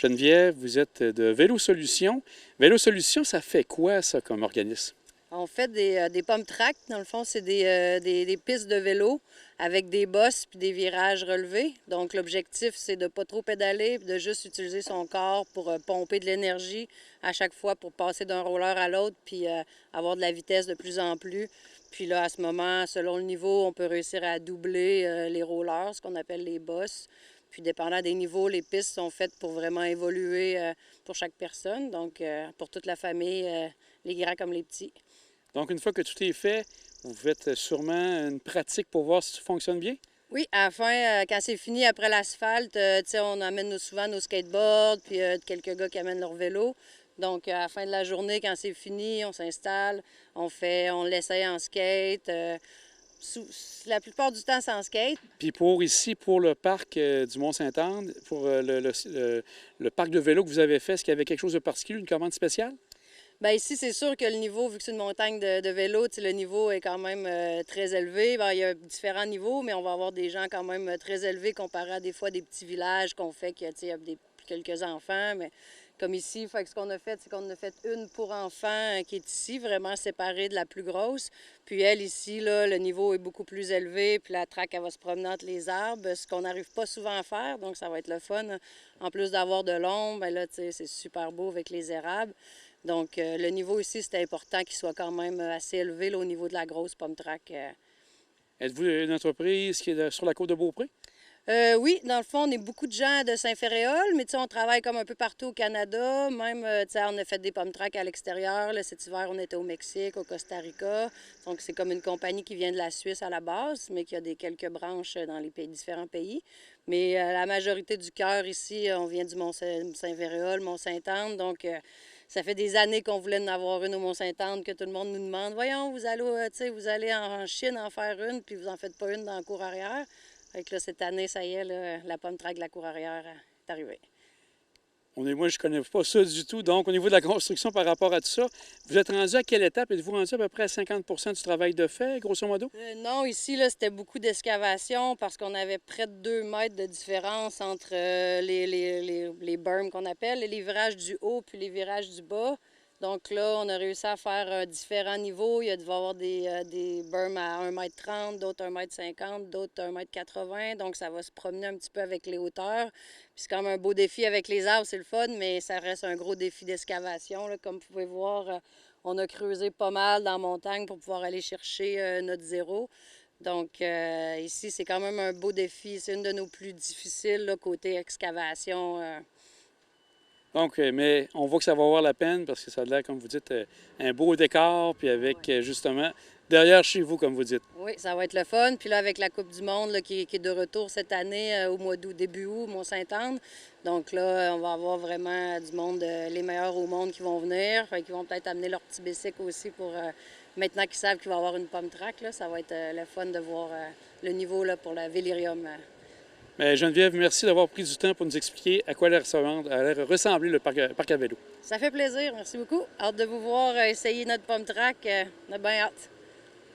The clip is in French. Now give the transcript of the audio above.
Geneviève, vous êtes de Vélo Solutions. Vélo Solutions, ça fait quoi, ça, comme organisme? On fait des pump tracks. Dans le fond, c'est des pistes de vélo avec des bosses puis des virages relevés. Donc, l'objectif, c'est de ne pas trop pédaler puis de juste utiliser son corps pour pomper de l'énergie à chaque fois pour passer d'un roller à l'autre puis avoir de la vitesse de plus en plus. Puis là, à ce moment, selon le niveau, on peut réussir à doubler les rollers, ce qu'on appelle les bosses. Puis, dépendant des niveaux, les pistes sont faites pour vraiment évoluer pour chaque personne. Donc, pour toute la famille, les grands comme les petits. Donc, une fois que tout est fait, vous faites sûrement une pratique pour voir si ça fonctionne bien? Oui, à la fin, quand c'est fini après l'asphalte, on amène souvent nos skateboards, puis quelques gars qui amènent leur vélo. Donc, à la fin de la journée, quand c'est fini, on s'installe, on l'essaye en skate. La plupart du temps, c'est en skate. Puis pour le parc du Mont-Sainte-Anne, pour le parc de vélo que vous avez fait, est-ce qu'il y avait quelque chose de particulier, une commande spéciale? Bien, ici, c'est sûr que le niveau, vu que c'est une montagne de vélo, le niveau est quand même très élevé. Bien, il y a différents niveaux, mais on va avoir des gens quand même très élevés comparé à des fois des petits villages qu'on fait, qu'il y a quelques enfants. Mais comme ici, fait que ce qu'on a fait, c'est qu'on en a fait une pour enfants qui est ici, vraiment séparée de la plus grosse. Puis elle, ici, là, le niveau est beaucoup plus élevé, puis la traque, elle va se promener entre les arbres, ce qu'on n'arrive pas souvent à faire, donc ça va être le fun. En plus d'avoir de l'ombre, bien là, c'est super beau avec les érables. Donc, le niveau ici, c'est important qu'il soit quand même assez élevé là, au niveau de la grosse pump track. Êtes-vous une entreprise qui est sur la côte de Beaupré? Oui, dans le fond, on est beaucoup de gens de Saint-Féréol, mais on travaille comme un peu partout au Canada. Même, on a fait des pump tracks à l'extérieur. Là, cet hiver, on était au Mexique, au Costa Rica. Donc, c'est comme une compagnie qui vient de la Suisse à la base, mais qui a quelques branches dans les différents pays. Mais la majorité du cœur ici, on vient du Mont-Saint-Féréol, Mont-Sainte-Anne. Donc, ça fait des années qu'on voulait en avoir une au Mont-Sainte-Anne, que tout le monde nous demande, voyons, vous allez en Chine en faire une, puis vous en faites pas une dans la cour arrière. Fait que là, cette année, ça y est, là, la pump track de la cour arrière est arrivée. Moi, je ne connais pas ça du tout. Donc, au niveau de la construction par rapport à tout ça, vous êtes rendu à quelle étape? Êtes-vous rendu à peu près à 50 du travail de fait, grosso modo? Non, ici, là, c'était beaucoup d'excavation parce qu'on avait près de 2 mètres de différence entre les berms qu'on appelle, les virages du haut puis les virages du bas. Donc là, on a réussi à faire différents niveaux. Il va y avoir des berms à 1,30 m, d'autres 1,50 m, d'autres 1,80 m. Donc ça va se promener un petit peu avec les hauteurs. Puis c'est quand même un beau défi avec les arbres, c'est le fun, mais ça reste un gros défi d'excavation. Comme vous pouvez voir, on a creusé pas mal dans la montagne pour pouvoir aller chercher notre zéro. Donc ici, c'est quand même un beau défi. C'est une de nos plus difficiles là, côté excavation. Donc, mais on voit que ça va avoir la peine parce que ça a l'air, comme vous dites, un beau décor, puis avec justement derrière chez vous, comme vous dites. Oui, ça va être le fun. Puis là, avec la Coupe du Monde là, qui est de retour cette année au mois d'août, début août, Mont-Sainte-Anne. Donc là, on va avoir vraiment du monde, les meilleurs au monde qui vont venir. Fait qu'ils vont peut-être amener leur petit bicycle aussi pour maintenant qu'ils savent qu'il va y avoir une pump track. Là, ça va être le fun de voir le niveau là, pour la Vélirium. Mais Geneviève, merci d'avoir pris du temps pour nous expliquer à quoi allait ressembler le parc à vélo. Ça fait plaisir. Merci beaucoup. Hâte de vous voir essayer notre pump track. On a bien hâte.